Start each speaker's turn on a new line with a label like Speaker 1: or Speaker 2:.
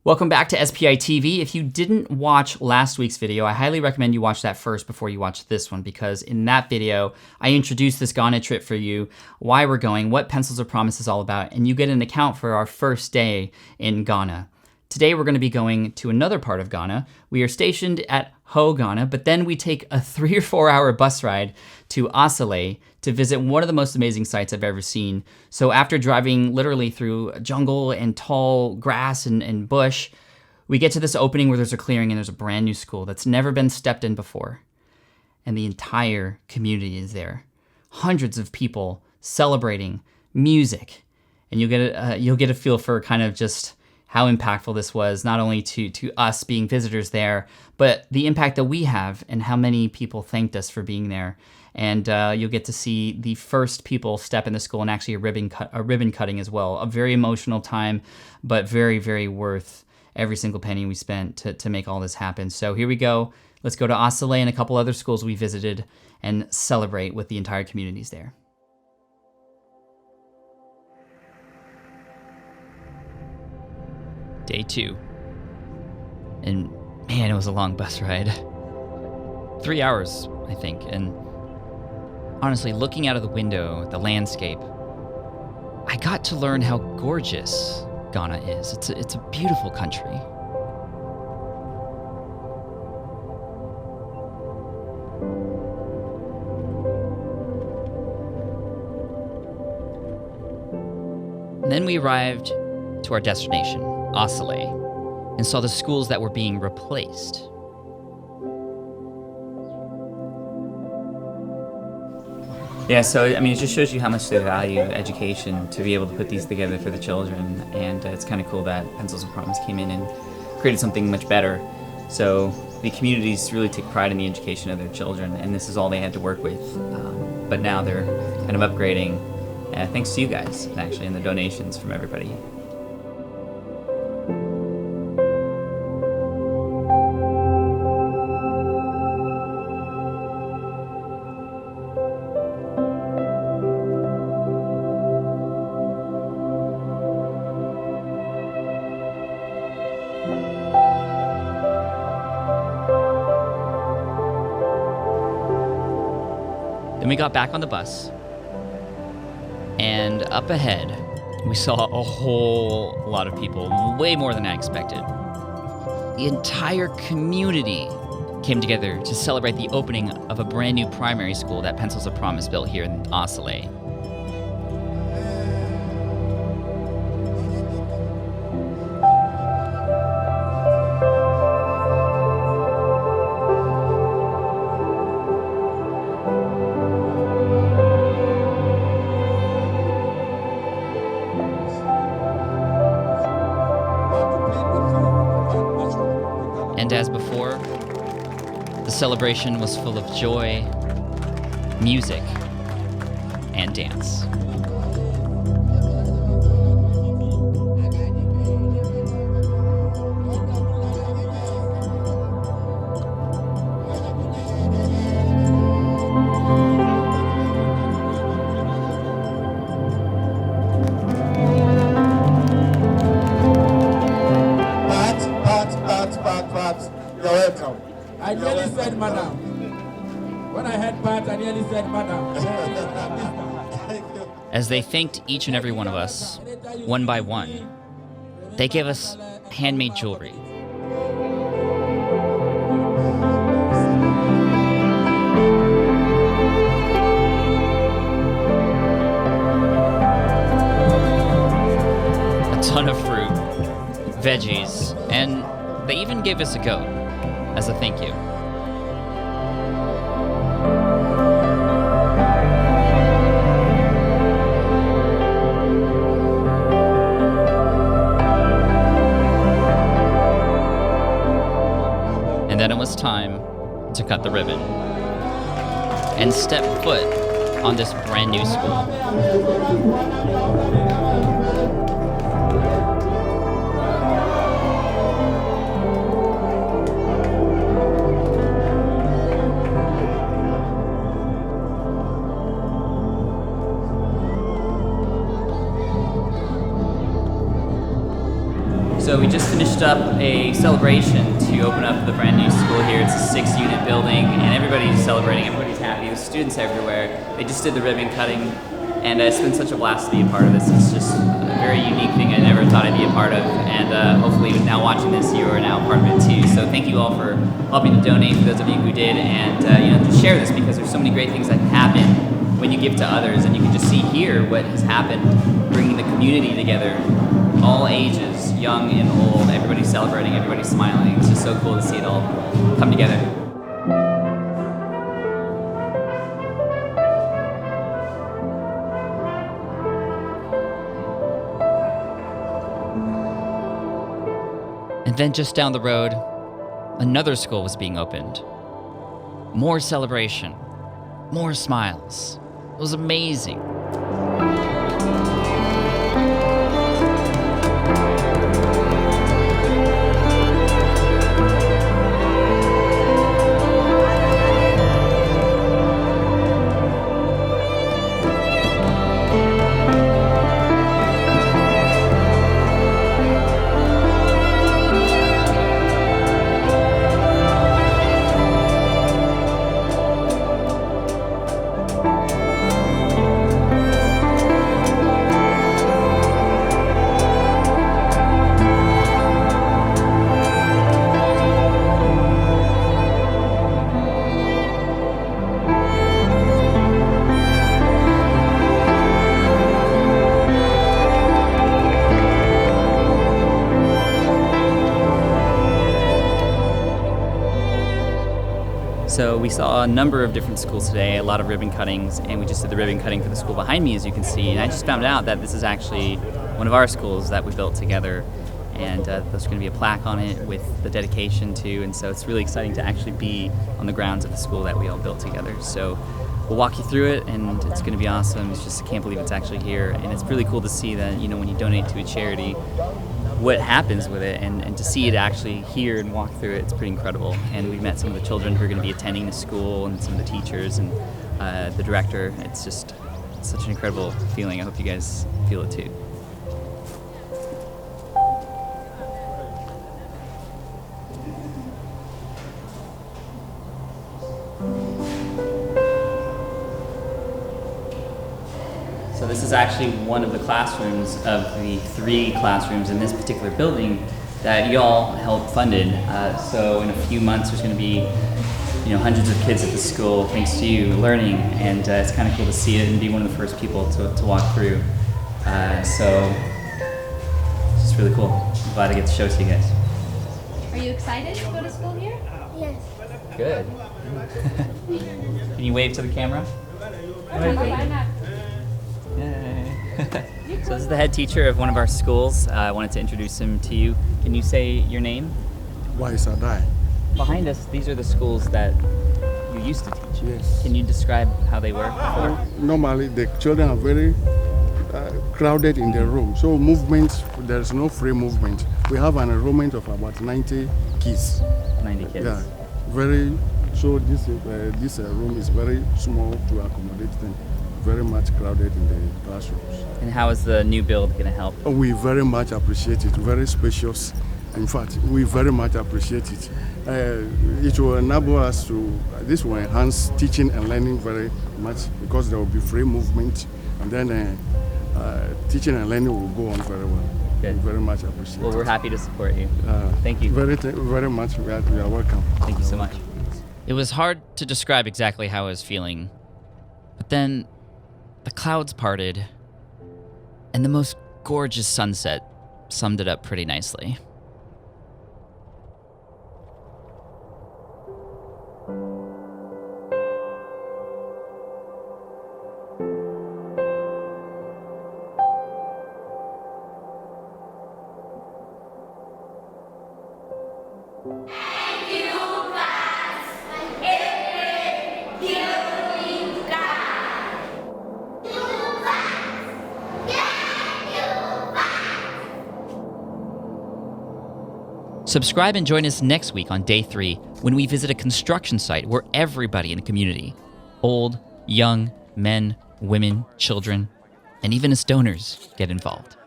Speaker 1: Welcome back to SPI TV. If you didn't watch last week's video, I highly recommend you watch that first before you watch this one, because in that video, I introduced this Ghana trip for you, why we're going, what Pencils of Promise is all about, and you get an account for our first day in Ghana. Today, we're going to be going to another part of Ghana. We are stationed at Ho, Ghana, but then we take a 3 or 4 hour bus ride to Asale to visit one of the most amazing sights I've ever seen. So after driving literally through jungle and tall grass and bush, we get to this opening where there's a clearing and there's a brand new school that's never been stepped in before. And the entire community is there. Hundreds of people celebrating, music, and you'll get a feel for kind of just how impactful this was, not only to us being visitors there, but the impact that we have and how many people thanked us for being there. And you'll get to see the first people step in the school and actually a ribbon cutting as well. A very emotional time, but very, very worth every single penny we spent to make all this happen. So here we go. Let's go to Asale and a couple other schools we visited and celebrate with the entire communities there. Day 2. And man, it was a long bus ride. 3 hours, I think. And honestly, looking out of the window at the landscape, I got to learn how gorgeous Ghana is. It's a beautiful country. And then we arrived to our destination, Asale, and saw the schools that were being replaced. Yeah, so I mean, it just shows you how much they value education to be able to put these together for the children, and it's kind of cool that Pencils of Promise came in and created something much better. So the communities really take pride in the education of their children, and this is all they had to work with. But now they're kind of upgrading, thanks to you guys, actually, and the donations from everybody. Then we got back on the bus, and up ahead, we saw a whole lot of people, way more than I expected. The entire community came together to celebrate the opening of a brand new primary school that Pencils of Promise built here in Asale. And as before, the celebration was full of joy, music, and dance.
Speaker 2: You're welcome. I nearly said madam. When I had Pat, I nearly said madam.
Speaker 1: As they thanked each and every one of us, one by one, they gave us handmade jewelry. A ton of fruit, veggies, and they even gave us a goat as a thank you. And then it was time to cut the ribbon and step foot on this brand new school. So So we just finished up a celebration to open up the brand new school here. It's a 6-unit building, and everybody's celebrating. Everybody's happy. There's students everywhere. They just did the ribbon cutting, and it's been such a blast to be a part of this. It's just a very unique thing I never thought I'd be a part of, and hopefully now watching this, you are now part of it too. So thank you all for helping to donate, for those of you who did, and just share this, because there's so many great things that can happen when you give to others, and you can just see here what has happened, bringing the community together, all ages, young and old, everybody's celebrating, everybody's smiling. It's just so cool to see it all come together. And then just down the road, another school was being opened. More celebration, more smiles. It was amazing. So we saw a number of different schools today, a lot of ribbon cuttings, and we just did the ribbon cutting for the school behind me, as you can see. And I just found out that this is actually one of our schools that we built together, and there's going to be a plaque on it with the dedication to, and so it's really exciting to actually be on the grounds of the school that we all built together. So we'll walk you through it, and it's going to be awesome. It's just, I can't believe it's actually here, and it's really cool to see that, when you donate to a charity, what happens with it, and to see it actually here and walk through it, it's pretty incredible. And we've met some of the children who are going to be attending the school, and some of the teachers, and the director. It's just such an incredible feeling. I hope you guys feel it too. So this is actually one of the classrooms of the 3 classrooms in this particular building that y'all helped funded. So in a few months, there's going to be, hundreds of kids at the school, thanks to you, learning, and it's kind of cool to see it and be one of the first people to walk through. So it's just really cool. I'm glad I get to show it to you guys.
Speaker 3: Are you excited to go to school here?
Speaker 4: Yes.
Speaker 1: Good. Can you wave to the camera? So this is the head teacher of one of our schools. I wanted to introduce him to you. Can you say your name?
Speaker 5: Why is that?
Speaker 1: Behind us, these are the schools that you used to teach.
Speaker 5: Yes.
Speaker 1: Can you describe how they were before?
Speaker 5: Normally, the children are very crowded in the room. So movement, there's no free movement. We have an enrollment of about 90 kids.
Speaker 1: 90 kids.
Speaker 5: Yeah, so this room is very small to accommodate them. Very much crowded in the classrooms.
Speaker 1: And how is the new build going to help?
Speaker 5: We very much appreciate it. Very spacious. In fact, we very much appreciate it. It will enable us to, this will enhance teaching and learning very much, because there will be free movement, and then teaching and learning will go on very well.
Speaker 1: Good.
Speaker 5: We very much appreciate it.
Speaker 1: Well, we're happy to support you. Thank you.
Speaker 5: Very much. We are welcome.
Speaker 1: Thank you so much. It was hard to describe exactly how I was feeling, but then the clouds parted, and the most gorgeous sunset summed it up pretty nicely. Subscribe and join us next week on day 3 when we visit a construction site where everybody in the community, old, young, men, women, children, and even us donors get involved.